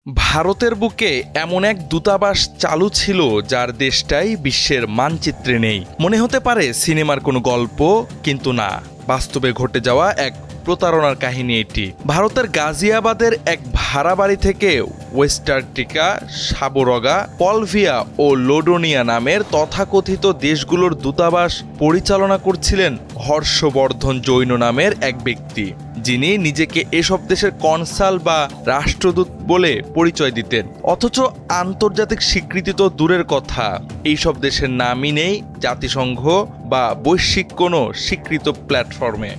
ভারতের বুকে এমন এক দূতাবাস চালু ছিল যার দেশটাই বিশ্বের মানচিত্রে নেই। মনে হতে পারে সিনেমার কোনো গল্প, কিন্তু না, বাস্তবে ঘটে যাওয়া এক প্রতারণার কাহিনী এটি। ভারতের গাজিয়াবাদের এক ভাড়া বাড়ি থেকে ওয়েস্টার্টিকা, সাবরগা, পলভিয়া ও লোডোনিয়া নামের তথাকথিত দেশগুলোর দূতাবাস পরিচালনা করছিলেন হর্ষবর্ধন জৈন নামের এক ব্যক্তি, যিনি নিজেকে এসব দেশের কনসাল বা রাষ্ট্রদূত বলে পরিচয় দিতেন। অথচ আন্তর্জাতিক স্বীকৃতি তো দূরের কথা, এইসব দেশের নামই নেই জাতিসংঘ বা বৈশ্বিক কোনো স্বীকৃত প্ল্যাটফর্মে।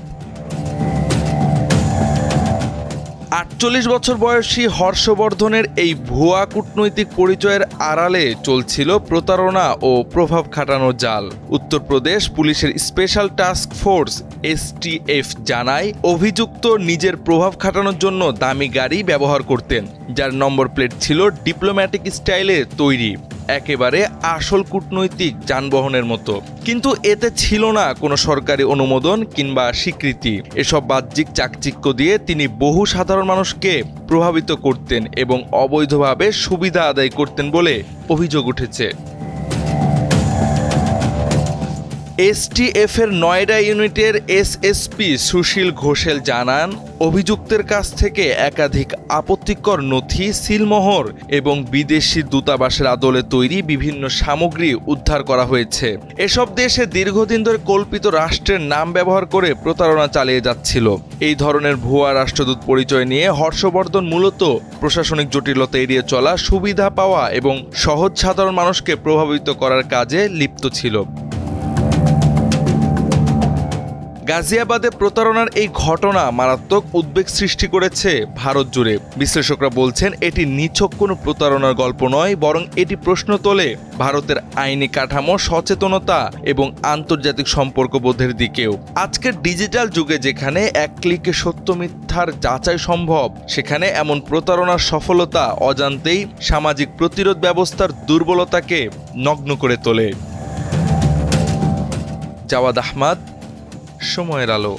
৪৮ বছর বয়সী হর্ষবর্ধনের এই ভুয়া কূটনৈতিক পরিচয়ের আড়ালে চলছিল প্রতারণা ও প্রভাব খাটানোর জাল। উত্তরপ্রদেশ পুলিশের স্পেশাল টাস্ক ফোর্স STF জানায়, অভিযুক্ত নিজের প্রভাব খাটানোর জন্য দামি গাড়ি ব্যবহার করতেন, যার নম্বর প্লেট ছিল ডিপ্লোম্যাটিক স্টাইলে তৈরি, একেবারে আসল কূটনৈতিক যানবাহনের মতো। কিন্তু এতে ছিল না কোনো সরকারি অনুমোদন কিংবা স্বীকৃতি। এসব বাহ্যিক চাকচিক্য দিয়ে তিনি বহু সাধারণ মানুষকে প্রভাবিত করতেন এবং অবৈধভাবে সুবিধা আদায় করতেন বলে অভিযোগ উঠেছে। STF এর নয়ডা ইউনিটের SSP সুশীল ঘোষেল জানান, অভিযুক্তের কাছ থেকে একাধিক আপত্তিকর নথি, সিলমোহর এবং বিদেশি দূতাবাসের আদলে তৈরি বিভিন্ন সামগ্রী উদ্ধার করা হয়েছে। এসব দেশে দীর্ঘদিন ধরে কল্পিত রাষ্ট্রের নাম ব্যবহার করে প্রতারণা চালিয়ে যাচ্ছিল। এই ধরনের ভুয়া রাষ্ট্রদূত পরিচয় নিয়ে হর্ষবর্ধন মূলত প্রশাসনিক জটিলতা এড়িয়ে চলা, সুবিধা পাওয়া এবং সহজ সাধারণ মানুষকে প্রভাবিত করার কাজে লিপ্ত ছিল। গাজিয়াবাদে প্রতারণার এই ঘটনা মারাত্মক উদ্বেগ সৃষ্টি করেছে ভারত জুড়ে। বিশ্লেষকরা বলছেন, এটি নিছক কোনো প্রতারণার গল্প নয়, বরং এটি প্রশ্ন তোলে ভারতের আইনি কাঠামো, সচেতনতা এবং আন্তর্জাতিক সম্পর্কবোধের দিকেও। আজকের ডিজিটাল যুগে যেখানে এক ক্লিকে সত্য মিথ্যার যাচাই সম্ভব, সেখানে এমন প্রতারণার সফলতা অজান্তেই সামাজিক প্রতিরোধ ব্যবস্থার দুর্বলতাকে নগ্ন করে তোলে। জাওয়াদ আহমদ, সময়ের আলো।